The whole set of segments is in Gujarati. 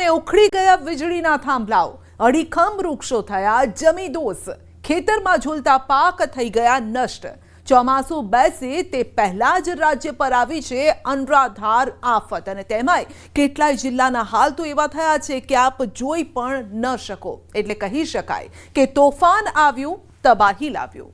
અને ઉખડી ગયા વીજળીના થાંભલાઓ, અડીખમ વૃક્ષો થયા જમીદોસ, ખેતરમાં ઝૂલતા પાક થઈ ગયા નષ્ટ। ચોમાસું બેસે તે પહેલા જ રાજ્ય પર આવી છે અનરાધાર આફત, અને તેમાંય કેટલાય જિલ્લાના હાલ તો એવા થયા છે કે આપ જોઈ પણ ન શકો। એટલે કહી શકાય કે તોફાન આવ્યું, તબાહી લાવ્યું।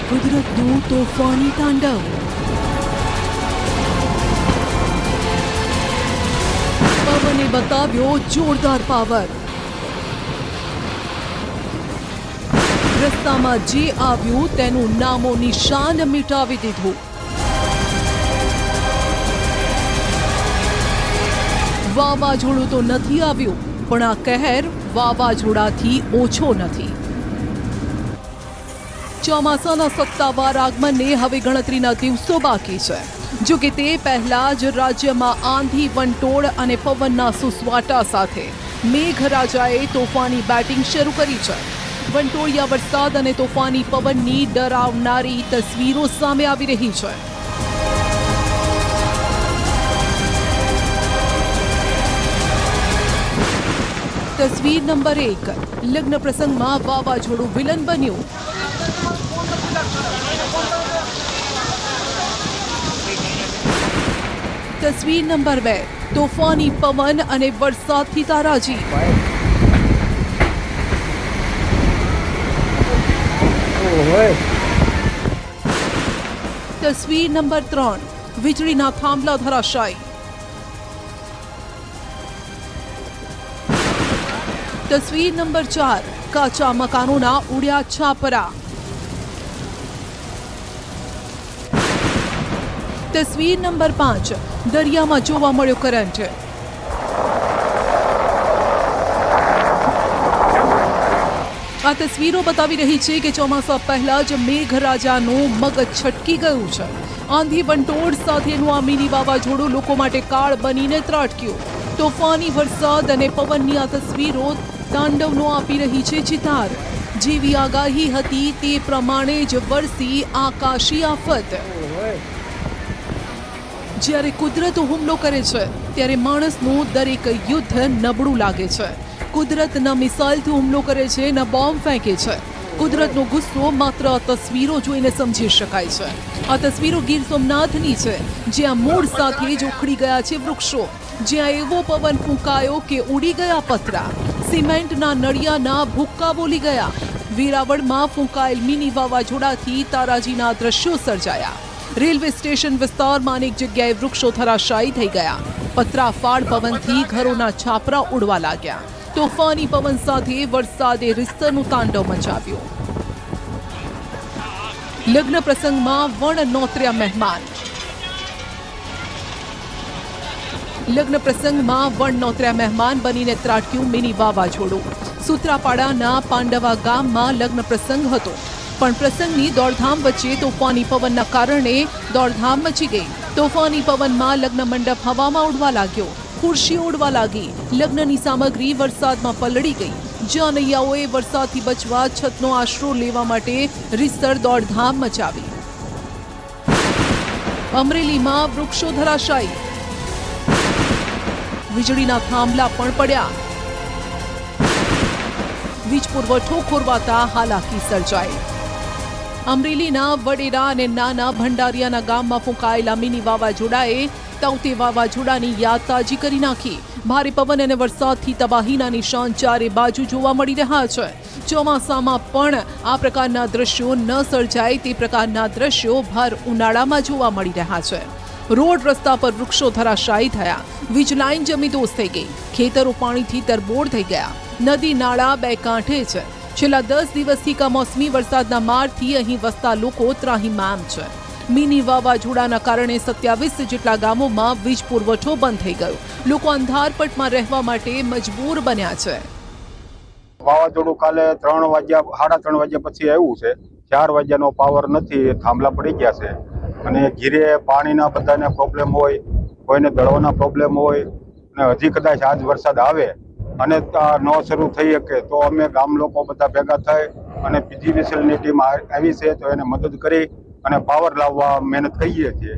કુદરતનું તોફાની તાંડવ, પવને બતાવ્યો જોરદાર પાવર। રસ્તામાં જે આવ્યું તેનું નામો નિશાન મિટાવી દીધું। વાવાઝોડું તો નથી આવ્યું, પણ આ કહેર વાવાઝોડાથી ઓછો નથી। ચોમાસાના સત્તાવાર આગમનને હવે ગણતરીના દિવસો બાકી છે। જો કે તે પહેલા જ રાજ્યમાં આંધી, વંટોળ અને પવનના સુસવાટા સાથે મેઘરાજાએ તોફાની બેટિંગ શરૂ કરી છે। વંટોળિયા વરસાદ અને તોફાની પવનની ડરાવનારી તસવીરો સામે આવી રહી છે। તસવીર નંબર 1, લગ્ન પ્રસંગમાં વાવાઝોડું વિલન બન્યું। તસવીર નંબર 2, તોફાની પવન અને વરસાદથી તારાજી। તસવીર નંબર 3, વીજળીના થાંભલા ધરાશાયી। તસવીર નંબર 4, કાચા મકાનોના ઉડ્યા છાપરા। તસવીર નંબર 5, દરિયામાં જોવા મળ્યો કરંટ। આ તસવીરો બતાવી રહી છે કે ચોમાસા પહેલા જ મેઘરાજાનું મગજ છટકી ગયું છે। આંધી, વંટોળ સાથેનું આ મિની વાવાઝોડું લોકો માટે કાળ બનીને ત્રાટક્યું। તોફાની વરસાદ અને પવનની આ તસવીરો તાંડવનો આપી રહી છે ચિતાર। જેવી આગાહી હતી તે પ્રમાણે જ વરસી આકાશી આફત। જ્યારે કુદરત હુમલો કરે છે ત્યારે માણસનું દરેક યુદ્ધ નબળું લાગે છે। કુદરત ન મિસાઇલથી હુમલો કરે છે, ન બોમ્બ ફેંકે છે। કુદરતનો ગુસ્સો માત્ર તસવીરો જોઈને સમજી શકાય છે। આ તસવીરો ગીર સોમનાથની છે, જ્યાં મૂળ સાથે જ ઉખડી ગયા છે વૃક્ષો, જ્યાં એવો પવન ફૂંકાયો કે ઉડી ગયા પતરા, સિમેન્ટના નળિયાના ભૂક્કા બોલી ગયા। વેરાવળમાં ફૂંકાયેલ મિની વાવાઝોડાથી તારાજીના દ્રશ્યો સર્જાયા। રેલવે સ્ટેશન વિસ્તારમાં અનેક જગ્યાએ વૃક્ષો ધરાશાયી થઈ ગયા। પતરાફાડ પવનથી ઘરોના છાપરા ઉડવા લાગ્યા। તોફાની પવન સાથે વરસાદે રીતસરનું તાંડવ મચાવ્યું। લગ્ન પ્રસંગમાં વણ નોતર્યા મહેમાન। લગ્ન પ્રસંગમાં વણ નોતર્યા મહેમાન બનીને ત્રાટક્યું મિની વાવાઝોડું। સૂત્રાપાડાના પાંડવા ગામમાં લગ્ન પ્રસંગ હતો, પણ પ્રસંગની દોડધામ વચ્ચે તોફાની પવનના કારણે દોડધામ મચી ગઈ। તોફાની પવનમાં લગ્ન મંડપ હવામાં ઉડવા લાગ્યો, ખુરશીઓ ઉડવા લાગી, લગ્નની સામગ્રી વરસાદમાં પલળી ગઈ। જાનૈયાઓએ વરસાદથી બચવા છતનો આશરો લેવા માટે રીતસર દોડધામ મચાવી। અમરેલીમાં વૃક્ષો ધરાશાયી, વીજળીના થાંભલા પણ પડ્યા। વીજ પુરવઠો ખોરવાતા હાલાકી સર્જાઈ। અમરેલીના વડેરા અને નાના ભંડારિયાના ગામમાં ફૂંકાયેલા મિની વાવાઝોડાએ તાઉતે વાવાઝોડાની યાદ તાજી કરી નાખી। ભારે પવન અને વરસાદથી તબાહીના નિશાન ચારે બાજુ જોવા મળી રહ્યા છે। ચોમાસામાં પણ આ પ્રકારના દ્રશ્યો ન સર્જાય તે પ્રકારના દ્રશ્યો ભર ઉનાળામાં જોવા મળી રહ્યા છે। રોડ રસ્તા પર વૃક્ષો ધરાશાયી થયા, વીજ લાઇન જમીદોસ થઈ ગઈ, ખેતરો પાણીથી તરબોળ થઈ ગયા, નદી નાળા બે કાંઠે છે। છેલ્લા 10 દિવસથી કમોસમી વરસાદના મારથી અહીં વસતા લોકો ત્રાહિમામ છે। મિની વાવાઝોડાના કારણે 27 જેટલા ગામોમાં વીજ પુરવઠો બંધ થઈ ગયો। લોકો અંધારપટમાં રહેવા માટે મજબૂર બન્યા છે। વાવાઝોડું કાલે 3 વાગ્યા 3:30 વાગ્યા પછી આવ્યું છે। 4 વાગ્યાનો પાવર નથી, થાંભલા પડી ગયા છે, અને ઘીરે પાણીના બધાને પ્રોબ્લેમ હોય, કોઈને દળવાના પ્રોબ્લેમ હોય, અને હજી કદાચ આજ વરસાદ આવે અને ન શરૂ થઈ શકે તો અમે ગામ લોકો બધા ભેગા થઈ અને પીજીવીસીએલની ટીમ આવી છે તો એને મદદ કરી અને પાવર લાવવા મહેનત કરીએ છીએ.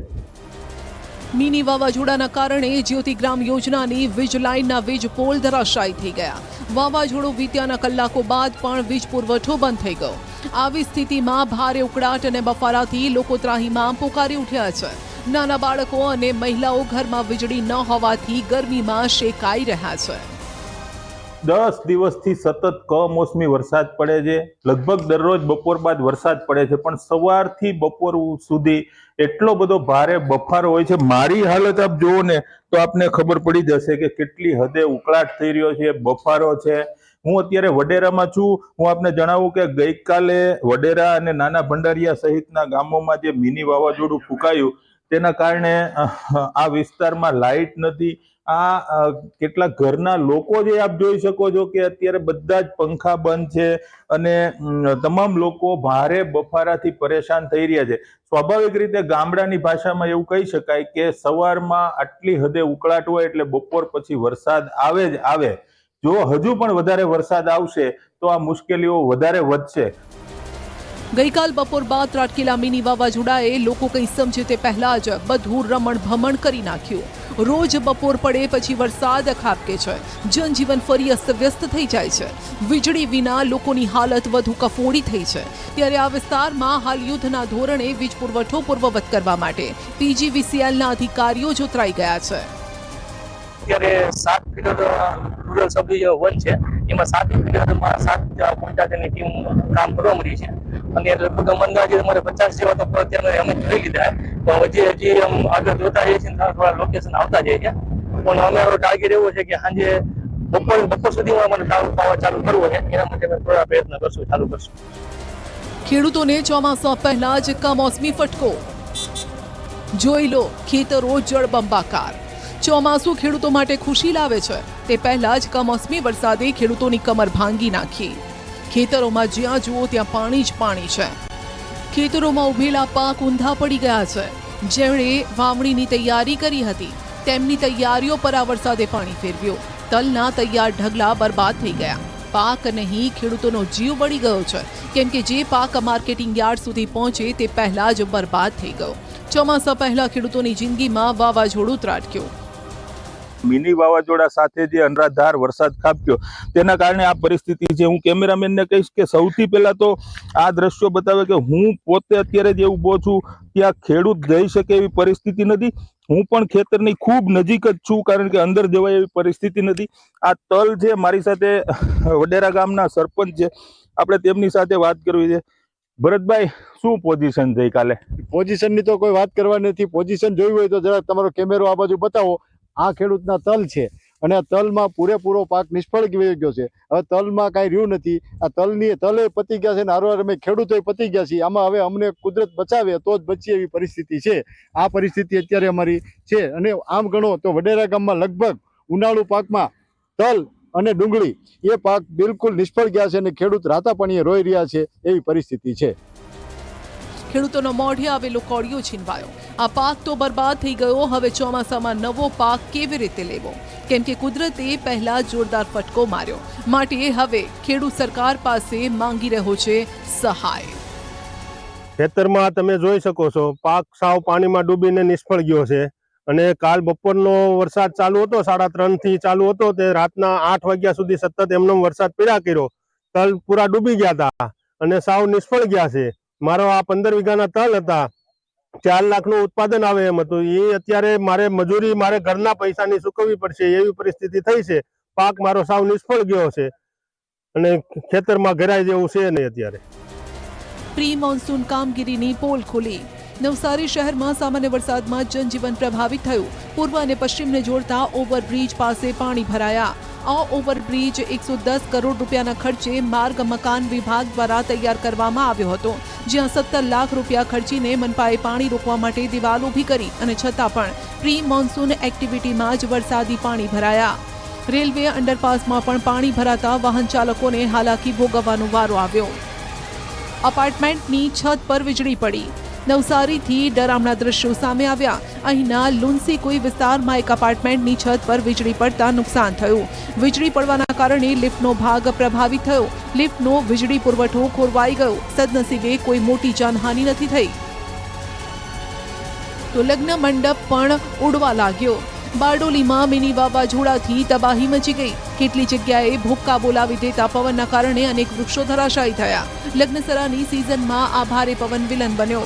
મિની વાવાઝોડાના કારણે જ્યોતિગ્રામ યોજનાની વીજ લાઇનના વીજ પોલ ધરાશાયી થઈ ગયા. વાવાઝોડું વીત્યાના કલાકો બાદ પણ વીજ પુરવઠો બંધ થઈ ગયો. આવી સ્થિતિમાં ભારે ઉકળાટ અને બફારાથી લોકો ત્રાહિમામ પોકારી ઉઠ્યા છે. નાના બાળકો અને મહિલાઓ ઘરમાં વીજળી ન હોવાથી ગરમીમાં શેકાઈ રહ્યા છે. 10 દિવસથી સતત કમોસમી વરસાદ પડે છે. લગભગ દરરોજ બપોર બાદ વરસાદ પડે છે, પણ સવારથી બપોર સુધી એટલો બધો ભારે બફારો હોય છે. મારી હાલત આપ જુઓ ને તો આપને ખબર પડી જશે કે કેટલી હદે ઉકળાટ થઈ રહ્યો છે, બફારો છે. હું અત્યારે વડેરામાં છું. હું આપને જણાવું કે ગઈકાલે વડેરા અને નાના ભંડારિયા સહિતના ગામોમાં જે મિની વાવાઝોડું ફૂંકાયું તેના કારણે આ વિસ્તારમાં લાઇટ નથી. આ કેટલાક ઘરના લોકો જે આપ જોઈ શકો છો કે અત્યારે બધા જ પંખા બંધ છે અને તમામ લોકો ભારે બફારાથી પરેશાન થઈ રહ્યા છે. સ્વાભાવિક રીતે ગામડાની ભાષામાં એવું કહી શકાય કે સવારમાં આટલી હદે ઉકળાટ હોય એટલે બપોર પછી વરસાદ આવે જ આવે. જો હજુ પણ વધારે વરસાદ આવશે તો આ મુશ્કેલીઓ વધારે વધશે. ગઈકાલ બપોર બાદ ત્રાટકેલા મિની વાવાઝોડાએ લોકો કંઈ સમજે તે પહેલા જ બધું રમણ ભમણ કરી નાખ્યું. રોજ બપોર પડે પછી વરસાદ ખાબકે છે. જનજીવન ફરી અસ્તવ્યસ્ત થઈ જાય છે. વીજળી વિના લોકોની હાલત વધુ કફોડી થઈ છે. ત્યારે આ વિસ્તારમાં હાલ યુદ્ધના ધોરણે વીજ પુરવઠો પૂર્વવત કરવા માટે પીજીવીસીએલના અધિકારીઓ જોતરાઈ ગયા છે. અત્યારે 7 ફીડર રૂરલ સબ ડિવિઝન 1 છે, એમાં 7 ફીડરમાં 7 કોન્ટ્રાક્ટરની ટીમ કામ કરવા મળી છે અને લગભગ અંદાજે અમારે 50 જેવા તો અત્યારે અમે જોઈ લીધા. પણ હજી આગળ જોતા જઈએ છીએ, થોડા લોકેશન આવતા જાય છે. પણ અમારો ટાર્ગેટ એવો છે કે સાંજે બપોર સુધીમાં અમારે પાવર ચાલુ કરવો છે. એના માટે અમે થોડા પ્રયત્ન કરશું, ચાલુ કરશું. ખેડૂતોને ચોમાસા પહેલા જ કમોસમી ફટકો. જોઈ લો, ખેતરો જળબંબાકાર. ચોમાસું ખેડૂતો માટે ખુશી લાવે છે, તે પહેલા જ કમોસમી વરસાદે ખેડૂતોની કમર ભાંગી નાખી. ખેતરોમાં જ્યાં જુઓ ત્યાં પાણી જ પાણી છે. ખેતરોમાં ઉભેલા પાક ઊંધા પડી ગયા છે. જેમણે વાવણીની તૈયારી કરી હતી તેમની તૈયારીઓ પર આ વરસાદે પાણી ફેરવ્યું. તલના તૈયાર ઢગલા બરબાદ થઈ ગયા. પાક નહીં, ખેડૂતોનો જીવ બળી ગયો છે, કેમ કે જે પાક માર્કેટિંગ યાર્ડ સુધી પહોંચે તે પહેલા જ બરબાદ થઈ ગયો. ચોમાસા પહેલા ખેડૂતોની જિંદગીમાં વાવાઝોડું ત્રાટક્યું. મિની વાવાઝોડા સાથે જે અનરાધાર વરસાદ ખાબક્યો તેના કારણે આ પરિસ્થિતિ છે. હું કેમેરામેનને કહીશ કે સૌથી પહેલા તો આ દ્રશ્યો બતાવે કે હું પોતે અત્યારે જે ઊભો છું ત્યાં ખેડૂત જઈ શકે એવી પરિસ્થિતિ નથી. હું પણ ખેતરની ખૂબ નજીક જ છું, કારણ કે અંદર જવાય એવી પરિસ્થિતિ નથી. આ તલ છે. મારી સાથે વડેરા ગામના સરપંચ છે, આપણે તેમની સાથે વાત કરવી છે. ભરતભાઈ, શું પોઝિશન છે કાલે? પોઝિશનની તો કોઈ વાત કરવા નથી. પોઝિશન જોઈ હોય તો જરા તમારો કેમેરો આ બાજુ બતાવો. આ ખેડૂતના તલ છે અને આ તલમાં પૂરેપૂરો પાક નિષ્ફળ ગયો છે. હવે તલમાં કાંઈ રહ્યું નથી. આ તલે પતી ગયા છે ને હારવાર અમે ખેડૂતોએ પતી ગયા છીએ. આમાં હવે અમને કુદરત બચાવે તો જ બચીએ એવી પરિસ્થિતિ છે. આ પરિસ્થિતિ અત્યારે અમારી છે. અને આમ ગણો તો વડેરા ગામમાં લગભગ ઉનાળુ પાકમાં તલ અને ડુંગળી એ પાક બિલકુલ નિષ્ફળ ગયા છે અને ખેડૂત રાતા પાણીએ રોઈ રહ્યા છે એવી પરિસ્થિતિ છે. ખેડૂતોનો મોઢે આવેલો કોળિયો છીનવાયો. આ પાક તો બરબાદ થઈ ગયો. હવે ચોમાસામાં નવો પાક કેવી રીતે લેવો, કેમ કે કુદરતે પહેલા જોરદાર ફટકો માર્યો. માટે હવે ખેડૂત સરકાર પાસે માંગી રહ્યો છે સહાય. ખેતરમાં તમે જોઈ શકો છો પાક સાવ પાણીમાં ડૂબીને નિષ્ફળ ગયો છે. અને કાલ બપોરનો વરસાદ ચાલુ હતો, 3:30 થી ચાલુ હતો, તે રાતના 8 વાગ્યા સુધી સતત એમનો વરસાદ પીડા કર્યો. તલ પૂરા ડૂબી ગયા હતા અને સાવ નિષ્ફળ ગયા છે. મારો આ 15 વીઘાના તલ હતા, 4 લાખનું ઉત્પાદન આવે એમ હતું. એ અત્યારે મારે મજૂરી, મારે ઘરના પૈસાની ચૂકવવી પડશે એવી પરિસ્થિતિ થઈ છે. પાક મારો સાવ નિષ્ફળ ગયો છે અને ખેતરમાં ઘરાય જેવું છે નહીં અત્યારે. પ્રી મોન્સૂન કામગીરીની પોલ ખુલી. નવસારી શહેરમાં સામાન્ય વરસાદમાં જનજીવન પ્રભાવિત થયું. પૂર્વ અને પશ્ચિમને જોડતા ઓવરબ્રિજ પાસે પાણી ભરાયા. આ ઓવરબ્રિજ 110 કરોડ રૂપિયાના ખર્ચે માર્ગ મકાન વિભાગ દ્વારા તૈયાર કરવામાં આવ્યો હતો, જ્યાં 17 લાખ રૂપિયા ખર્ચીને મનપાએ પાણી રોકવા માટે દિવાલ ઊભી કરી અને છતાં પણ પ્રી મોન્સૂન એક્ટિવિટીમાં જ વરસાદી પાણી ભરાયા. રેલવે અંડરપાસમાં પણ પાણી ભરાતા વાહન ચાલકોને હાલાકી ભોગવવાનો વારો આવ્યો. અપાર્ટમેન્ટની છત પર વીજળી પડી. નવસારીથી ડરામણા દ્રશ્યો સામે આવ્યા. અહીંના લુન્સી કોઈ વિસ્તારમાં એક અપાર્ટમેન્ટની છત પર વીજળી પડતા નુકસાન થયું. વીજળી પડવાના કારણે લિફ્ટનો ભાગ પ્રભાવિત થયો. લિફ્ટનો વીજળી પુરવઠો ખોરવાઈ ગયો. સદનસીબે કોઈ મોટી જાનહાનિ નથી થઈ. તો લગ્ન મંડપ પણ ઉડવા લાગ્યો. બારડોલીમાં મિની વાવાઝોડાથી તબાહી મચી ગઈ. કેટલી જગ્યાએ ભૂક્કા બોલાવી દેતા પવનના કારણે અનેક વૃક્ષો ધરાશાયી થયા. લગ્નસરાની સિઝનમાં આ ભારે પવન વિલન બન્યો.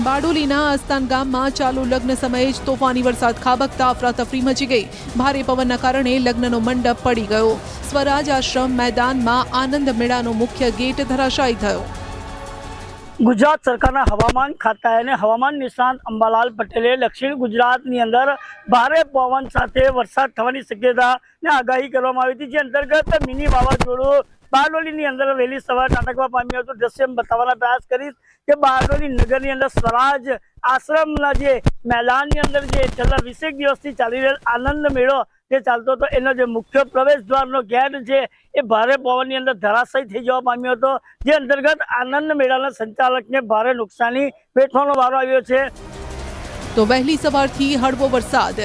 બારડોલીના અસ્તાન ગામમાં ચાલુ લગ્ન સમયે જ તોફાની વરસાદ ખાબકતા અફરાતફરી મચી ગઈ. ભારે પવનના કારણે લગ્નનો મંડપ પડી ગયો. સ્વરાજ આશ્રમ મેદાનમાં આનંદ મેળાનો મુખ્ય ગેટ ધરાશાયી થયો. ગુજરાત સરકારના હવામાન ખાતા અને હવામાન નિષ્ણાત અંબાલાલ પટેલે દક્ષિણ ગુજરાતની અંદર ભારે પવન સાથે વરસાદ થવાની શક્યતાની આગાહી કરવામાં આવી હતી, જે અંતર્ગત મિની વાવાઝોડું બારડોલીની અંદર વહેલી સવારે ત્રાટકવા પામ્યું હતું. દ્રશ્ય બતાવવાનો પ્રયાસ કરીશ કે બારડોલી નગરની અંદર સ્વરાજ આશ્રમના જે મેદાનની અંદર જે છેલ્લા 20 દિવસથી ચાલી રહેલ આનંદ મેળો જે ચાલતો હતો, એનો જે મુખ્ય પ્રવેશ દ્વારનો ગેટ છે એ ભારે પવનની અંદર ધરાશાયી થઈ જવા પામ્યો હતો, જે અંતર્ગત આનંદ મેળાના સંચાલકને ભારે નુકસાની વેઠવાનો વારો આવ્યો છે. તો વહેલી સવારથી હળવો વરસાદ.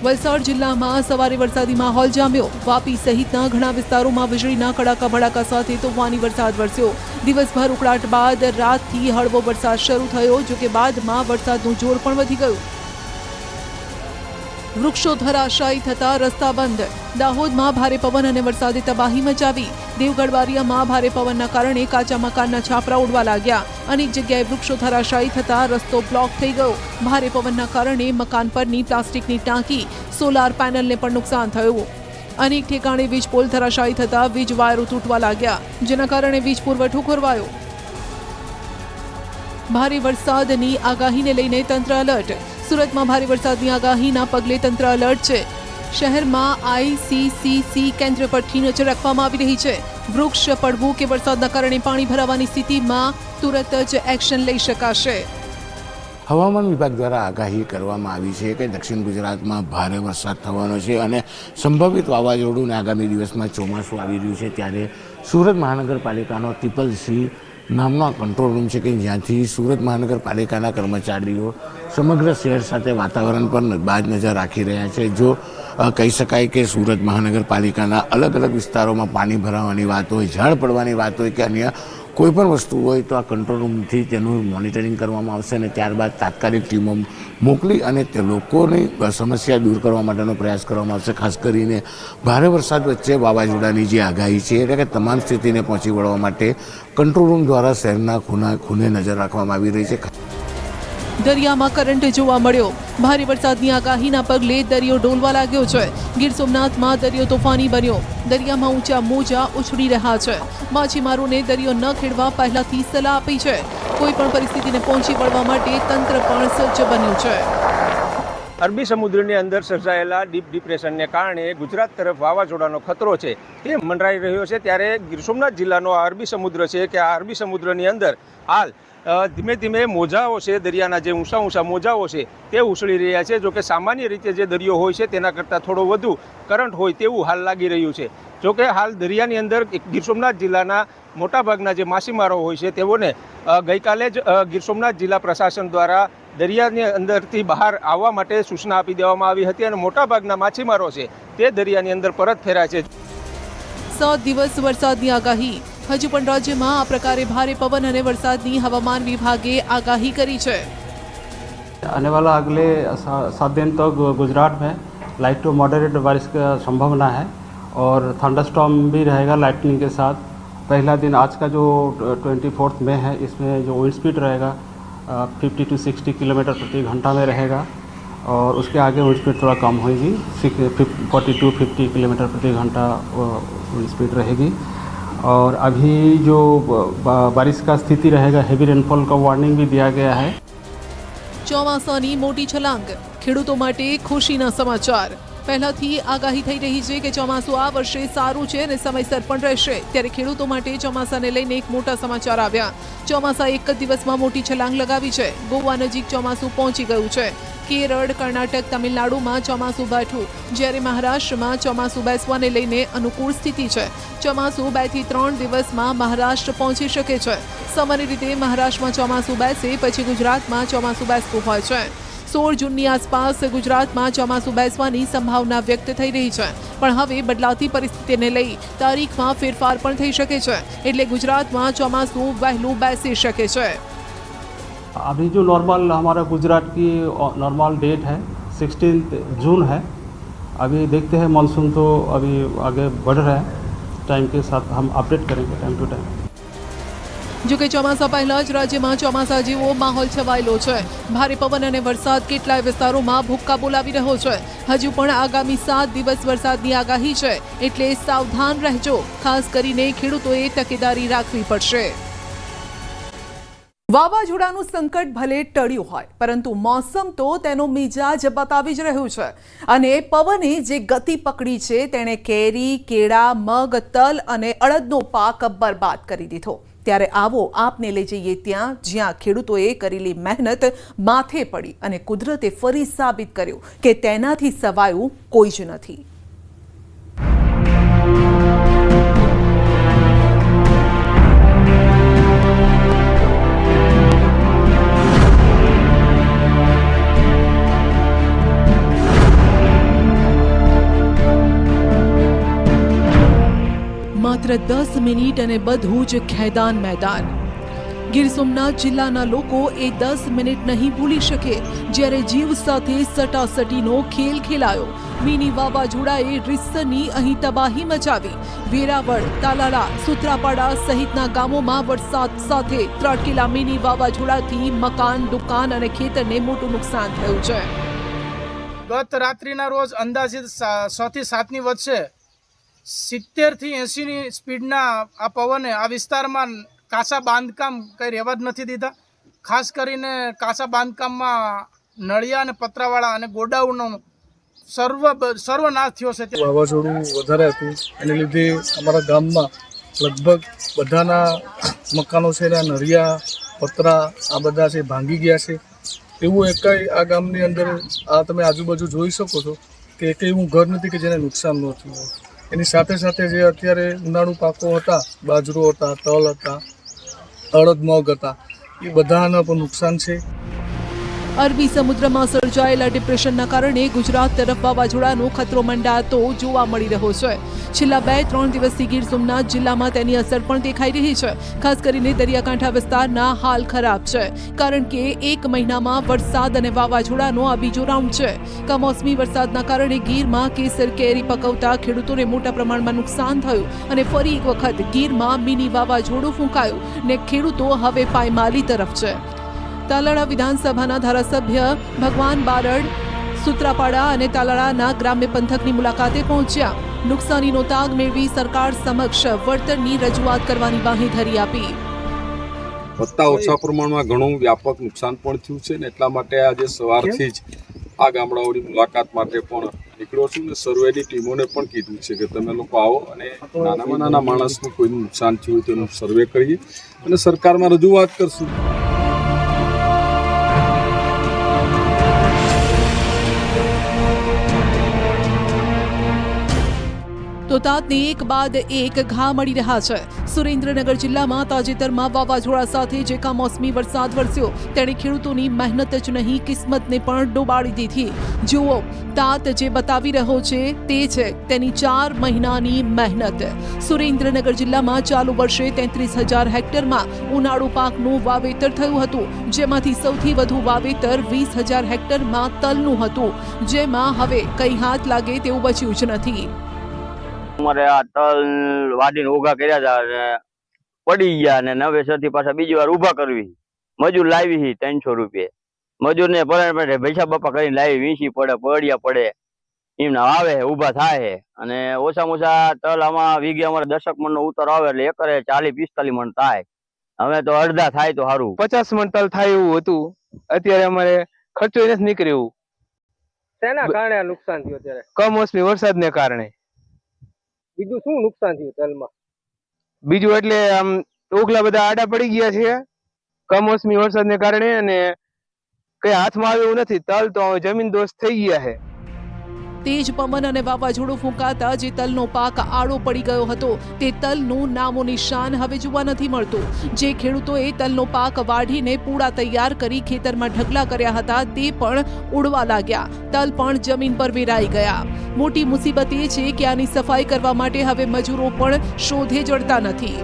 વલસાડ જિલ્લામાં સવારે વરસાદી માહોલ જામ્યો. વાપી સહિતના ઘણા વિસ્તારોમાં વીજળીના કડાકા ભડાકા સાથે તોફાની વરસાદ વરસ્યો. દિવસભર ઉકળાટ બાદ રાતથી હળવો વરસાદ શરૂ થયો, જોકે બાદમાં વરસાદનું જોર પણ વધી ગયું. વૃક્ષો ધરાશાયી થતા રસ્તા બંધ. દાહોદમાં ભારે પવન અને વરસાદે તબાહી મચાવી. દેવગઢ બારિયામાં ભારે પવનના કારણે કાચા મકાનના છાપરા ઉડવા લાગ્યા. અનેક જગ્યાએ વૃક્ષો ધરાશાયી થતા રસ્તો બ્લોક થઈ ગયો. ભારે પવનના કારણે મકાન પરની પ્લાસ્ટિકની ટાંકી, સોલાર પેનલને પણ નુકસાન થયું. અનેક ઠેકાણે વીજ પોલ ધરાશાયી થતા વીજ વાયરો તૂટવા લાગ્યા, જેના કારણે વીજ પુરવઠો ખોરવાયો. ભારે વરસાદની આગાહીને લઈને તંત્ર એલર્ટ. સુરતમાં ભારે વરસાદની આગાહીના પગલે તંત્ર એલર્ટ છે. શહેરમાં ICCC કેન્દ્ર પરથી નજર રાખવામાં આવી રહી છે. વૃક્ષ પડવું કે વરસાદના કારણે પાણી ભરાવાની સ્થિતિમાં તુરત જ એક્શન લઈ શકાશે. હવામાન વિભાગ દ્વારા આગાહી કરવામાં આવી છે કે દક્ષિણ ગુજરાતમાં ભારે વરસાદ થવાનો છે અને સંભવિત વાવાઝોડું ને આગામી દિવસમાં ચોમાસું આવી રહ્યું છે. ત્યારે સુરત મહાનગરપાલિકાનો TCC નામનો કંટ્રોલ રૂમ છે કે જ્યાંથી સુરત મહાનગરપાલિકાના કર્મચારીઓ સમગ્ર શહેર સાથે વાતાવરણ પર બાજ નજર રાખી રહ્યા છે. જો કહી શકાય કે સુરત મહાનગરપાલિકાના અલગ અલગ વિસ્તારોમાં પાણી ભરાવાની વાત હોય, ઝાડ પડવાની વાત હોય કે અન્ય કોઈ પણ વસ્તુ હોય તો આ કંટ્રોલ રૂમથી તેનું મોનિટરિંગ કરવામાં આવશે અને ત્યારબાદ તાત્કાલિક ટીમો મોકલી અને તે લોકોની સમસ્યા દૂર કરવા માટેનો પ્રયાસ કરવામાં આવશે. ખાસ કરીને ભારે વરસાદ વચ્ચે વાવાઝોડાની જે આગાહી છે એટલે કે તમામ સ્થિતિને પહોંચી વળવા માટે કંટ્રોલ રૂમ દ્વારા શહેરના ખૂણે નજર રાખવામાં આવી રહી છે. દરિયામાં કરંટ જોવા મળ્યો. ભારે વરસાદની આગાહીના પગલે દરિયો ડોલવા લાગ્યો છે. ગીર સોમનાથમાં દરિયો તોફાની બન્યો. દરિયામાં ઊંચા મોજા ઉછળી રહ્યા છે. માછીમારોને દરિયો ન ખેડવા પહેલાથી સલાહ આપી છે. કોઈ પણ પરિસ્થિતિને પહોંચી વળવા માટે તંત્ર પણ સજ્જ બન્યું છે. અરબી સમુદ્રની અંદર સર્જાયેલા ડીપ ડિપ્રેશનને કારણે ગુજરાત તરફ વાવાઝોડાનો ખતરો છે તે મંડરાઈ રહ્યો છે. ત્યારે ગીર સોમનાથ જિલ્લાનો આ અરબી સમુદ્ર છે કે આ અરબી સમુદ્રની અંદર હાલ ધીમે ધીમે મોજાઓ છે, દરિયાના જે ઊંચા મોજાઓ છે તે ઉછળી રહ્યા છે. જોકે સામાન્ય રીતે જે દરિયો હોય છે તેના કરતાં થોડો વધુ કરંટ હોય તેવું હાલ લાગી રહ્યું છે. જોકે હાલ દરિયાની અંદર ગીર સોમનાથ જિલ્લાના મોટાભાગના જે માછીમારો હોય છે તેઓને ગઈકાલે જ ગીર સોમનાથ જિલ્લા પ્રશાસન દ્વારા દરિયાની અંદરથી બહાર આવવા માટે સૂચના આપી દેવામાં આવી હતી અને મોટાભાગના માછીમારો છે તે દરિયાની અંદર પરત ફેર્યા છે. 7 દિવસ વરસાદની આગાહી. હજુ પણ રાજ્યમાં આ પ્રકારે ભારે પવન અને વરસાદની હવામાન વિભાગે આગાહી કરી છે. आने वाला अगले 7 दिन तक गुजरात में लाइट टू मॉडरेट बारिश की संभावना है और थंडरस्टॉर्म भी रहेगा लाइटनिंग के साथ. पहला दिन आज का जो 24 मई है, इसमें जो विंड स्पीड रहेगा 50 to 60 किलोमीटर प्रति घंटा में रहेगा और उसके आगे विंड स्पीड थोड़ा कम होगी, 40 to 50 किलोमीटर प्रति घंटा विंड स्पीड रहेगी. और अभी जो बारिश का स्थिति रहेगा, हेवी रेनफॉल का वार्निंग भी दिया गया है. ચોમાસાની મોટી છલાંગ. ખેડૂતો માટે ખુશીના સમાચાર. પહેલાથી આગાહી થઈ રહી છે કે ચોમાસું આ વર્ષે સારું છે અને સમયસર પણ રહેશે. ત્યારે ખેડૂતો માટે ચોમાસાને લઈને એક મોટા સમાચાર આવ્યા. ચોમાસા એક જ દિવસમાં મોટી છલાંગ લગાવી છે. ગોવા નજીક ચોમાસું પહોંચી ગયું છે. કેરળ, કર્ણાટક, તમિલનાડુમાં ચોમાસું બેઠું, જ્યારે મહારાષ્ટ્રમાં ચોમાસું બેસવાને લઈને અનુકૂળ સ્થિતિ છે. ચોમાસું 2 થી 3 દિવસમાં મહારાષ્ટ્ર પહોંચી શકે છે. સામાન્ય રીતે મહારાષ્ટ્રમાં ચોમાસું બેસે પછી ગુજરાતમાં ચોમાસું બેસતું હોય છે. 16 જૂનની આસપાસ ગુજરાતમાં ચોમાસું બેસવાની સંભાવના વ્યક્ત થઈ રહી છે, પણ હવે બદલાતી પરિસ્થિતિને લઈ તારીખમાં ફેરફાર પણ થઈ શકે છે, એટલે ગુજરાતમાં ચોમાસું વહેલું બેસી શકે છે. अभी जो नॉर्मल हमारा गुजरात की नॉर्मल डेट है 16 जून है। अभी देखते हैं मानसून तो अभी आगे बढ़ रहा है, टाइम के साथ हम अपडेट करेंगे टाइम टू टाइम। જો કે ચોમાસા પહેલા જ રાજ્યમાં ચોમાસા જેવો માહોલ છવાયેલો છે. ભારે પવન અને વરસાદ કેટલાય વિસ્તારોમાં ભૂક્કા બોલાવી રહ્યો છે. હજુ પણ આગામી 7 દિવસ વરસાદની આગાહી છે, એટલે સાવધાન રહેજો. ખાસ કરીને ખેડૂતોએ તકેદારી રાખવી પડશે. વાવાઝોડાનું સંકટ ભલે ટળ્યું હોય, પરંતુ મોસમ તો તેનો મિજાજ બતાવી જ રહ્યું છે. અને પવને જે ગતિ પકડી છે તેણે કેરી, કેળા, મગ, તલ અને અડદનો પાક બરબાદ કરી દીધો. ત્યારે આવો આપને લઈ જઈએ ત્યાં જ્યાં ખેડૂતોએ કરેલી મહેનત માથે પડી અને કુદરતે ફરી સાબિત કર્યું કે તેનાથી સવાયું કોઈ જ નથી. માત્ર 10 મિનિટ અને બધું જ ખેદાન મેદાન. ગીર સોમનાથ જિલ્લાના લોકો એ 10 મિનિટ નહીં ભૂલી શકે જ્યારે જીવ સાથે સટાસટીનો ખેલ ખેલાયો. મિની વાવાઝોડાએ રીસની અહીં તબાહી મચાવી. વેરાવળ, તાલાળા, સુત્રાપાડા સહિતના ગામોમાં વરસાદ સાથે ત્રાટકેલા મિની વાવાઝોડાથી મકાન, દુકાન અને ખેતરને મોટું નુકસાન થયું છે. ગત રાત્રિના રોજ અંદાજિત 6 થી 7ની વચ્ચે 70 થી 80ની સ્પીડના આ પવને આ વિસ્તારમાં કાચા બાંધકામ કંઈ રહેવા જ નથી દીધા. ખાસ કરીને કાચા બાંધકામમાં નળિયા અને પતરાવાળા અને ગોડાઉનનો સર્વનાશ થયો છે. વાવાઝોડું વધારે હતું એને લીધે અમારા ગામમાં લગભગ બધાના મકાનો છે ને નળિયા, પતરા આ બધા છે ભાંગી ગયા છે. એવું એકાઈ આ ગામની અંદર આ તમે આજુબાજુ જોઈ શકો છો કે એકે એવું ઘર નથી કે જેને નુકસાન ન થયું હોય. એની સાથે સાથે જે અત્યારે ઉનાળુ પાકો હતા, બાજરો હતા, તલ હતા, અડદ, મગ હતા, એ બધાના પણ નુકસાન છે. અરબી સમુદ્રમાં સર્જાયેલા ડિપ્રેશનના કારણે ગુજરાત તરફ વાવાઝોડાનો ખતરો મંડાતો જોવા મળી રહ્યો છે. છેલ્લા 2-3 દિવસથી ગીર સોમનાથ જિલ્લામાં તેની અસર પણ દેખાઈ રહી છે. ખાસ કરીને દરિયાકાંઠા વિસ્તારના હાલ ખરાબ છે, કારણ કે 1 મહિનામાં વરસાદ અને વાવાઝોડાનો આ બીજો રાઉન્ડ છે. કમોસમી વરસાદના કારણે ગીરમાં કેસર કેરી પકવતા ખેડૂતોને મોટા પ્રમાણમાં નુકસાન થયું અને ફરી એક વખત ગીરમાં મિની વાવાઝોડું ફૂંકાયું ને ખેડૂતો હવે પાયમાલી તરફ છે. તાલાળા વિધાનસભાના ધારાસભ્ય ભગવાન બારડ સુત્રાપાડા અને તાલાળાના ગ્રામ્ય પંથકની મુલાકાતે પહોંચ્યા. નુકસાનીનો તાગ મેળવી સરકાર સમક્ષ વળતરની રજૂઆત કરવાની બાંહેધરી આપી. વત્તા ઓછા પ્રમાણમાં ઘણું વ્યાપક નુકસાન પણ થયું છે ને એટલા માટે આજે સવારથી જ આ ગામડાઓની મુલાકાત માટે પણ નીકળ્યો છું ને સર્વેની ટીમોને પણ કીધું છે કે તમે લોકો આવો અને નાનામાં નાના માણસનું કોઈનું નુકસાન થયું હોય તેનું સર્વે કરીએ અને સરકારમાં રજૂઆત કરશું. તો તાતને એક બાદ એક ઘા મળી રહ્યા છે. સુરેન્દ્રનગર જિલ્લામાં તાજેતરમાં વાવાઝોડા સાથે જે કમોસમી વરસાદ વરસ્યો તેણે ખેડૂતોની મહેનત જ નહીં કિસ્મતને પણ ડૂબાડી દીધી. જુઓ, તાત જે બતાવી રહ્યો છે તે છે તેની 4 મહિનાની મહેનત. સુરેન્દ્રનગર જિલ્લામાં ચાલુ વર્ષે 33,000 હેક્ટરમાં ઉનાળુ પાકનું વાવેતર થયું હતું, જેમાંથી સૌથી વધુ વાવેતર 20,000 હેક્ટરમાં તલનું હતું, જેમાં હવે કંઈ હાથ લાગે તેવું બચ્યું જ નથી. અમારે આ તલ વાડીને ઉભા કર્યા હતા અને પડી ગયા અને નવેસરથી પાછા બીજી વાર ઉભા કરવી. મજૂર લાવી 300 રૂપિયા મજૂરને પડે પૈસા બાપા કરીને લાવી, વીસી પડે, પડિયા પડે, એમના આવે ઉભા થાય. અને ઓછામાં ઓછા તલ આમાં વીઘે અમારે 10 મણનો ઉતાર આવે એટલે એકરે 40-45 મણ થાય. હવે તો અડધા થાય તો સારું. 50 મણ તલ થાય એવું હતું. અત્યારે અમારે ખર્ચો નથી નીકળ્યો. શેના કારણે આ નુકસાન થયું? અત્યારે કમોસમી વરસાદને કારણે. બીજું શું નુકસાન થયું તલમાં? બીજું એટલે આમ ઓગલા બધા આડા પડી ગયા છે કમોસમી વરસાદને કારણે, અને કઈ હાથમાં આવ્યું નથી. તલ તો હવે જમીન દોસ્ત થઈ ગયા છે. તેજ પવન અને વાવાઝોડું ફૂંકાતા જે તલનો પાક આડો પડી ગયો હતો તે તલનું નામો નિશાન હવે જોવા નથી મળતું. જે ખેડૂતોએ તલનો પાક વાઢીને પૂળા તૈયાર કરી ખેતરમાં ઢગલા કર્યા હતા તે પણ ઉડવા લાગ્યા. તલ પણ જમીન પર વેરાઈ ગયા. મોટી મુસીબત એ છે કે આની સફાઈ કરવા માટે હવે મજૂરો પણ શોધે જડતા નથી.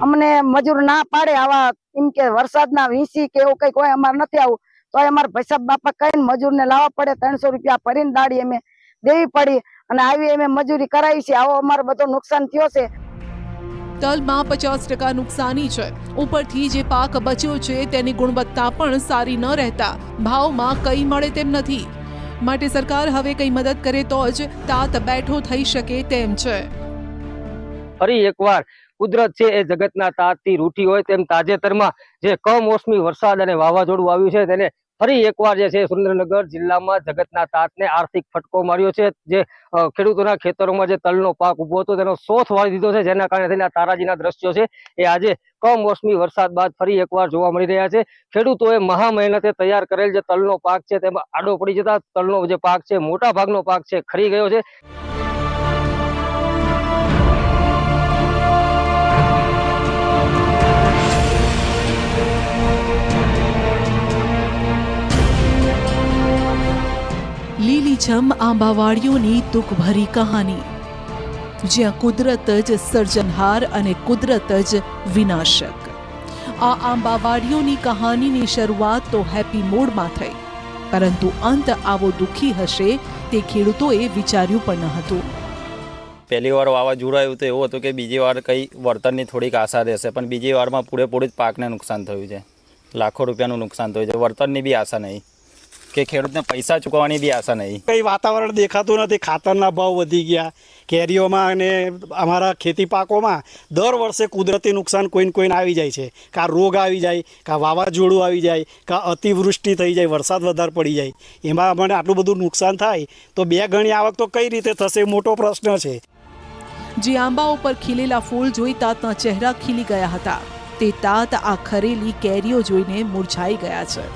અમને મજૂર ના પાડે આવા એમ કે વરસાદના વીસી કે એવું કઈક હોય અમારે નથી આવું તો અમારે પૈસા બાપા કહીને મજૂરને લાવવા પડે. 300 રૂપિયા ભરીને દાડી અમે દેવી પડી અને આવી અમે મજૂરી કરાવી છે. આવો અમારે બધો નુકસાન થયો છે. તલમાં 50% નુકસાની છે. ઉપરથી જે પાક બચ્યો છે તેની ગુણવત્તા પણ સારી ન રહેતા ભાવમાં કંઈ મળે તેમ નથી. માટે સરકાર હવે કંઈ મદદ કરે તો જ તાત બેઠો થઈ શકે તેમ છે. ફરી એકવાર કુદરત છે એ જગતના તાતથી રૂઠી હોય તેમ તાજેતરમાં જે કમોસમી વરસાદ અને વાવાઝોડું આવ્યું છે તેને ફરી એકવાર જે છે સુરેન્દ્રનગર જિલ્લામાં જગતના તાતને આર્થિક ફટકો માર્યો છે. જે ખેડૂતોના ખેતરોમાં જે તલનો પાક ઉભો હતો તેનો સોથ વાળી દીધો છે, જેના કારણે થઈને આ તારાજીના દ્રશ્યો છે એ આજે કમોસમી વરસાદ બાદ ફરી એકવાર જોવા મળી રહ્યા છે. ખેડૂતોએ મહા મહેનતે તૈયાર કરેલ જે તલનો પાક છે તેમાં આડો પડી જતા તલનો જે પાક છે મોટા ભાગનો પાક છે ખરી ગયો છે. લીલીછમ આંબાવાડીઓની દુઃખભરી કહાની, જ્યાં કુદરત જ સર્જનહાર અને કુદરત જ વિનાશક. આ આંબાવાડીઓની કહાનીની શરૂઆત તો હેપી મૂડમાં થઈ, પરંતુ અંત આવો દુઃખી હશે તે ખેડૂતોએ વિચાર્યું પણ ન હતું. પહેલી વાર વાવાઝોડું આવ્યું તો એવું હતું કે બીજી વાર કંઈ વળતરની થોડીક આશા રહેશે, પણ બીજી વારમાં પૂરેપૂરું જ પાકને નુકસાન થયું છે. લાખો રૂપિયાનું નુકસાન થયું છે. વળતરની બી આશા નહીં કે ખેડૂતને પૈસા ચૂકવવાની બી આશા નહીં. કંઈ વાતાવરણ દેખાતું નથી. ખાતરના ભાવ વધી ગયા. કેરીઓમાં અને અમારા ખેતી પાકોમાં દર વર્ષે કુદરતી નુકસાન કોઈને આવી જાય છે. કાં રોગ આવી જાય, કાં વાવાઝોડું આવી જાય, કાં અતિવૃષ્ટિ થઈ જાય, વરસાદ વધારે પડી જાય. એમાં અમને આટલું બધું નુકસાન થાય તો 2 ગણી આવક તો કઈ રીતે થશે, મોટો પ્રશ્ન છે. જે આંબા ઉપર ખીલેલા ફૂલ જોઈ તાતના ચહેરા ખીલી ગયા હતા તે તાત આ ખરેલી કેરીઓ જોઈને મુરઝાઈ ગયા છે.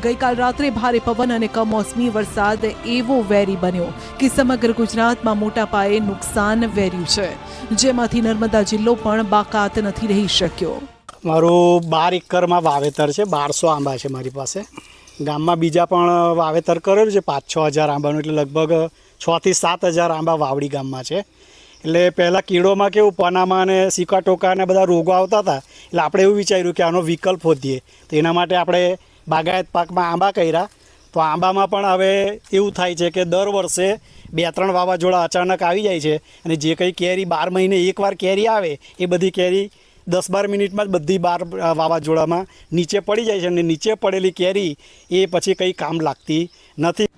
ગઈકાલ રાત્રે ભારે પવન અને કમોસમી વરસાદ એવો વેરી બન્યો કે સમગ્ર ગુજરાતમાં મોટા પાયે નુકસાન વેર્યું છે, જેમાંથી નર્મદા જિલ્લો પણ બાકાત નથી રહી શક્યો. મારું 12 એકરમાં વાવેતર છે. 1200 આંબા છે મારી પાસે. ગામમાં બીજા પણ વાવેતર કરેલું છે 5-6 હજાર આંબાનું, એટલે લગભગ 6 થી 7 હજાર આંબા વાવડી ગામમાં છે. એટલે પહેલાં કીડોમાં કેવું પનામાં અને સિકા ટોકા અને બધા રોગો આવતા હતા, એટલે આપણે એવું વિચાર્યું કે આનો વિકલ્પ શોધીએ. તો એના માટે આપણે બાગાયત પાકમાં આંબા કર્યા. તો આંબામાં પણ હવે એવું થાય છે કે દર વર્ષે 2-3 વાવાઝોડા અચાનક આવી જાય છે અને જે કંઈ કેરી 12 મહિને એકવાર કેરી આવે એ બધી કેરી 10-12 મિનિટમાં જ બધી 12 વાવાઝોડામાં નીચે પડી જાય છે અને નીચે પડેલી કેરી એ પછી કંઈ કામ લાગતી નથી.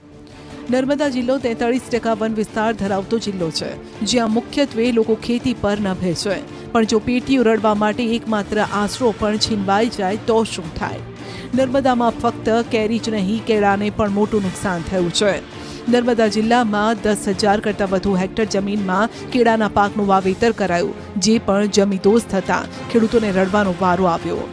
નર્મદા જિલ્લો 43% વન વિસ્તાર ધરાવતો જિલ્લો છે, જ્યાં મુખ્યત્વે લોકો ખેતી પર નભે છે. પણ જો પેટીઓ રડવા માટે એકમાત્ર આશરો પણ છીનવાઈ જાય તો શું થાય? નર્મદામાં ફક્ત કેરી જ નહીં, કેળાને પણ મોટું નુકસાન થયું છે. નર્મદા જિલ્લામાં 10,000 કરતાં વધુ હેક્ટર જમીનમાં કેળાના પાકનું વાવેતર કરાયું, જે પણ જમીદોસ્ત થતાં ખેડૂતોને રડવાનો વારો આવ્યો.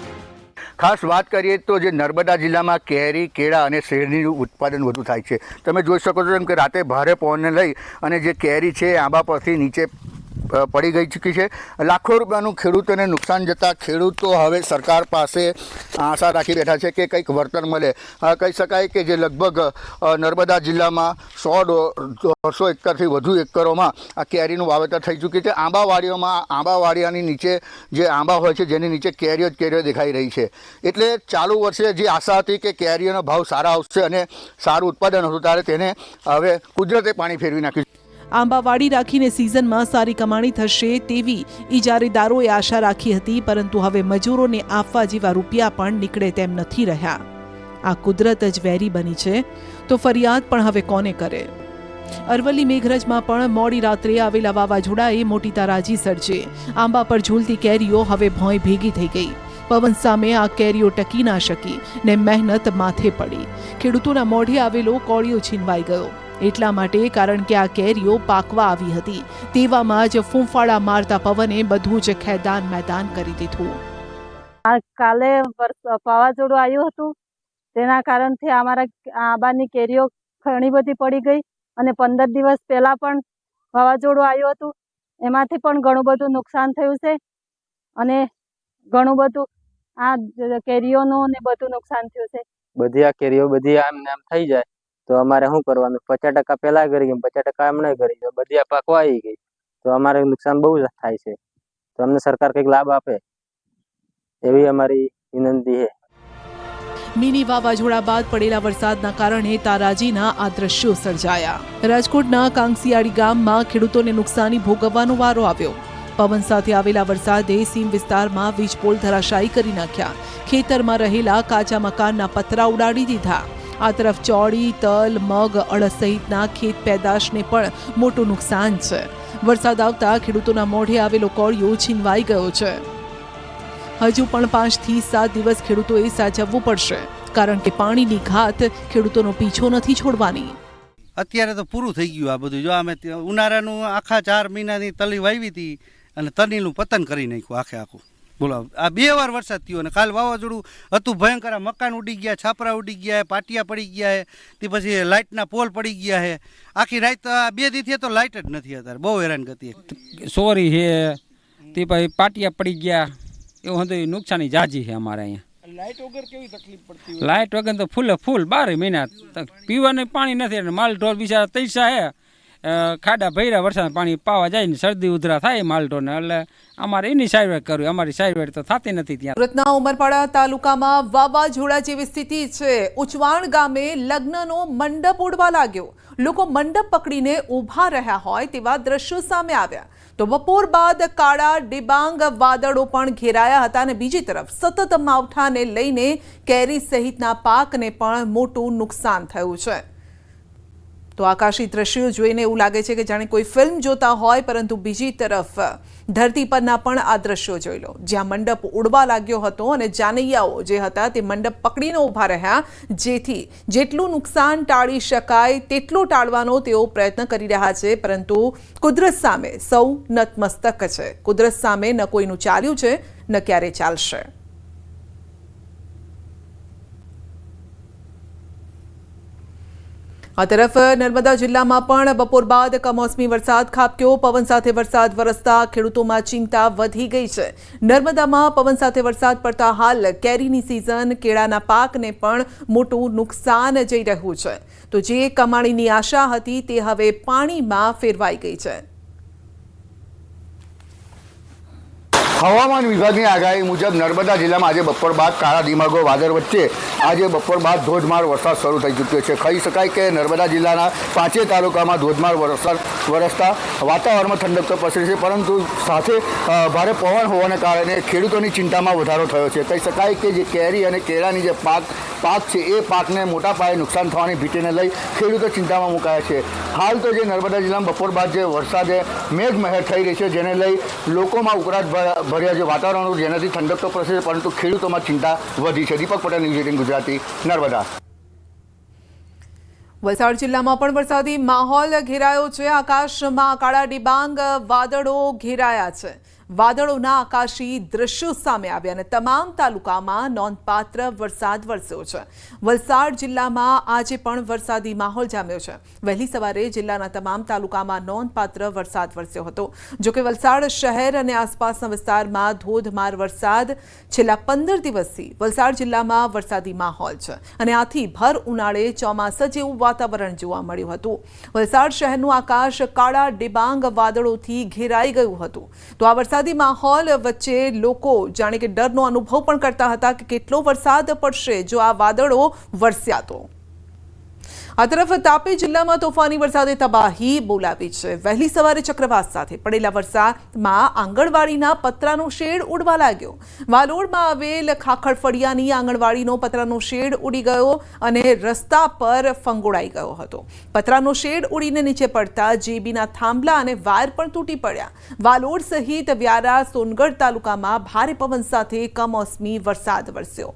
ખાસ વાત કરીએ તો જે નર્મદા જિલ્લામાં કેરી, કેળા અને શેરડીનું ઉત્પાદન વધુ થાય છે. તમે જોઈ શકો છો એમ કે રાતે ભારે પવનને લઈ અને જે કેરી છે આંબા પરથી નીચે પડી ગઈ ચૂકી છે. લાખો રૂપિયાનું ખેડૂતોને નુકસાન જતાં ખેડૂતો હવે સરકાર પાસે આશા રાખી બેઠા છે કે કંઈક વળતર મળે. કહી શકાય કે જે લગભગ નર્મદા જિલ્લામાં 100-150 એકરથી વધુ એકરોમાં આ કેરીનું વાવેતર થઈ ચૂક્યું છે. આંબાવાડિયાની નીચે જે આંબા હોય છે જેની નીચે કેરીઓ જ કેરીઓ દેખાઈ રહી છે. એટલે ચાલુ વર્ષે જે આશા હતી કે કેરીઓનો ભાવ સારા આવશે અને સારું ઉત્પાદન હતું, ત્યારે તેને હવે કુદરતે પાણી ફેરવી નાખ્યું. આંબાવાડી રાખીને સિઝનમાં સારી કમાણી થશે તેવી ઇજારેદારોએ આશા રાખી હતી, પરંતુ હવે મજૂરોને આપવા જેવા રૂપિયા પણ નીકળે તેમ નથી રહ્યા. આ કુદરત જ વેરી બની છે તો ફરિયાદ પણ હવે કોને કરે? અરવલ્લી મેઘરજમાં પણ મોડી રાત્રે આવેલા વાવાઝોડાએ મોટી તારાજી સર્જી. આંબા પર ઝૂલતી કેરીઓ હવે ભોંય ભેગી થઈ ગઈ. પવન સામે આ કેરીઓ ટકી ના શકી ને મહેનત માથે પડી. ખેડૂતોના મોઢે આવેલો કોળિયો છીનવાઈ ગયો. એટલા માટે કારણ કે આ કેરીઓ પાકવા આવી હતી. તેવામાં જ ફૂંફાડા મારતા પવને બધું જ ખેદાન મેદાન કરી દીધું. કાલે વાવાઝોડું આવ્યું હતું તેના કારણથી અમારા આંબાની કેરીઓ ઘણી બધી પડી ગઈ અને 15 દિવસ પહેલાં પણ વાવાઝોડું આવ્યું હતું, એમાંથી પણ ઘણું બધું નુકસાન થયું છે અને ઘણું બધું આ કેરીઓનું ને બધું નુકસાન થયું છે. બધી આ કેરીઓ બધી આમ ને આમ થઈ જાય તો અમારે શું કરવાનું? 50% પહેલા કરી ગઈ, 50% એમને કરી ગઈ, બધી આ પાકો આવી ગઈ તો અમારે નુકસાન બહુ થાય છે. તો અમને સરકાર કંઈક લાભ આપે એવી અમારી વિનંતી છે. મિની વાવાઝોડા બાદ પડેલા વરસાદના કારણે તારાજીના આ દ્રશ્યો સર્જાયા. રાજકોટના કાંકસિયાળી ગામમાં ખેડૂતોને નુકસાની ભોગવવાનો વારો આવ્યો. પવન સાથે આવેલા વરસાદે સીમ વિસ્તારમાં વીજપોલ ધરાશાયી કરી નાખ્યા. ખેતરમાં રહેલા કાચા મકાનના પતરા ઉડાડી દીધા. આ તરફ ચોળી, તલ, મગ, અડદ સહિતના ખેત પેદાશને પણ મોટું નુકસાન છે. વરસાદ આવતા ખેડૂતોના મોઢે આવેલો કોળિયો છીનવાઈ ગયો છે. હજુ પણ 5 થી 7 દિવસ ખેડૂતોએ સાચવવું પડશે, કારણ કે પાણીની ઘાત ખેડૂતોનો પીછો નથી છોડવાની. અત્યારે તો પૂરું થઈ ગયું આ બધું. જો અમે ઉનાળાનું આખા 4 મહિનાની તલી વાવી હતી અને તલીનું પતન કરી નાખ્યું આખું. બોલો, આ 2 વાર વરસાદ થયો અને કાલ વાવાઝોડું હતું ભયંકર. મકાન ઉડી ગયા, છાપરા ઉડી ગયા, પાટિયા પડી ગયા, તે પછી લાઇટના પોલ પડી ગયા છે. આખી રાત 2 દિવસથી તો લાઇટ જ નથી. અત્યારે બહુ હેરાન ગતિ. સોરી છે તે પછી પાટિયા પડી ગયા, એવું હતું. નુકસાની જાજી છે અમારે અહીંયા. લાઇટ વગર કેવી તકલીફ પડતી? લાઇટ વગર તો ફૂલ 12 મહિના પીવાનું પાણી નથી. માલ ઢોર બિચારા તૈસા હે, ખાડા ભર્યા, વરસાદ પાણી પાવા જાય ને શરદી ઉધરા થાય માલ ઢોરને. એટલે અમારે એની સારવાર કરવી, અમારી સારવાર તો થતી નથી ત્યાં. સુરતના ઉમરપાડા તાલુકામાં વાવાઝોડા જેવી સ્થિતિ છે. ઉચવાણ ગામે લગ્નનો મંડપ ઉડવા લાગ્યો. લોકો મંડપ પકડીને ઊભા રહ્યા હોય તેવા દ્રશ્યો સામે આવ્યા. તો બપોર બાદ કાળા ડિબાંગ વાદળો પણ ઘેરાયા હતા અને બીજી તરફ સતત માવઠાને લઈને કેરી સહિતના પાકને પણ મોટું નુકસાન થયું છે. તો આકાશી દ્રશ્યો જોઈને એવું લાગે છે કે જાણે કોઈ ફિલ્મ જોતા હોય, પરંતુ બીજી તરફ ધરતી પરના પણ આ દ્રશ્યો જોઈ લો, જ્યાં મંડપ ઉડવા લાગ્યો હતો અને જાનૈયાઓ જે હતા તે મંડપ પકડીને ઊભા રહ્યા, જેથી જેટલું નુકસાન ટાળી શકાય તેટલું ટાળવાનો તેઓ પ્રયત્ન કરી રહ્યા છે. પરંતુ કુદરત સામે સૌ નતમસ્તક છે. કુદરત સામે ન કોઈનું ચાલ્યું છે, ન ક્યારે ચાલશે. આ તરફ નર્મદા જિલ્લામાં પણ બપોર બાદ કમોસમી વરસાદ ખાબક્યો. પવન સાથે વરસાદ વરસતા ખેડૂતોમાં ચિંતા વધી ગઈ છે. નર્મદામાં પવન સાથે વરસાદ પડતા હાલ કેરીની સિઝન, કેળાના પાકને પણ મોટું નુકસાન જઈ રહ્યું છે. તો જે કમાણીની આશા હતી તે હવે પાણીમાં ફેરવાઈ ગઈ છે. હવામાન વિભાગની આગાહી મુજબ નર્મદા જિલ્લામાં આજે બપોર બાદ કાળા દિમાગો વાદળ વચ્ચે આજે બપોર બાદ ધોધમાર વરસાદ શરૂ થઈ ચૂક્યો છે. કહી શકાય કે નર્મદા જિલ્લાના 5 તાલુકામાં ધોધમાર વરસાદ વરસતા વાતાવરણમાં ઠંડક તો પસરી છે, પરંતુ સાથે ભારે પવન હોવાને કારણે ખેડૂતોની ચિંતામાં વધારો થયો છે. કહી શકાય કે જે કેરી અને કેળાની જે પાક છે એ પાકને મોટા પાયે નુકસાન થવાની ભીતિને લઈ ખેડૂતો ચિંતામાં મુકાયા છે. હાલ તો જે નર્મદા જિલ્લામાં બપોર બાદ જે વરસાદે મેઘમહેર થઈ રહી છે, જેને લઈ લોકોમાં ઉકળાટ ભર્યા જે વાતાવરણ, જેનાથી ઠંડક તો પડશે, પરંતુ ખેડૂતોમાં ચિંતા વધી છે. દીપક પટેલ, ન્યૂઝ 18 ગુજરાતી, નર્મદા. વલસાડ જિલ્લામાં પણ વરસાદી માહોલ ઘેરાયો છે. આકાશમાં કાળા ડિબાંગ વાદળો ઘેરાયા છે. વાદળોના આકાશી દ્રશ્યો સામે આવ્યા અને તમામ તાલુકામાં નોંધપાત્ર વરસાદ વરસ્યો છે. વલસાડ જિલ્લામાં આજે પણ વરસાદી માહોલ જામ્યો છે. વહેલી સવારે જિલ્લાના તમામ તાલુકામાં નોંધપાત્ર વરસાદ વરસ્યો હતો. જોકે વલસાડ શહેર અને આસપાસના વિસ્તારમાં ધોધમાર વરસાદ. છેલ્લા 15 દિવસથી વલસાડ જિલ્લામાં વરસાદી માહોલ છે અને આથી ભર ઉનાળે ચોમાસા જેવું વાતાવરણ જોવા મળ્યું હતું. વલસાડ શહેરનું આકાશ કાળા ડિબાંગ વાદળોથી ઘેરાઈ ગયું હતું. તો આ વરસાદી માહોલ વચ્ચે લોકો જાણે કે ડરનો અનુભવ પણ કરતા હતા કે કેટલો વરસાદ પડશે જો આ વાદળો વરસ્યા તો. આ તરફ તાપી જિલ્લામાં તોફાની વરસાદે તબાહી બોલાવી છે. વહેલી સવારે ચક્રવાત સાથે પડેલા વરસાદમાં આંગણવાડીના પતરાનો શેડ ઉડવા લાગ્યો. વાલોડમાં આવેલ ખાખડફળિયાની આંગણવાડીનો પતરાનો શેડ ઉડી ગયો અને રસ્તા પર ફંગોળાઈ ગયો હતો. પતરાનો શેડ ઉડીને નીચે પડતા જેબીના થાંભલા અને વાયર પણ તૂટી પડ્યા. વાલોડ સહિત વ્યારા, સોનગઢ તાલુકામાં ભારે પવન સાથે કમોસમી વરસાદ વરસ્યો.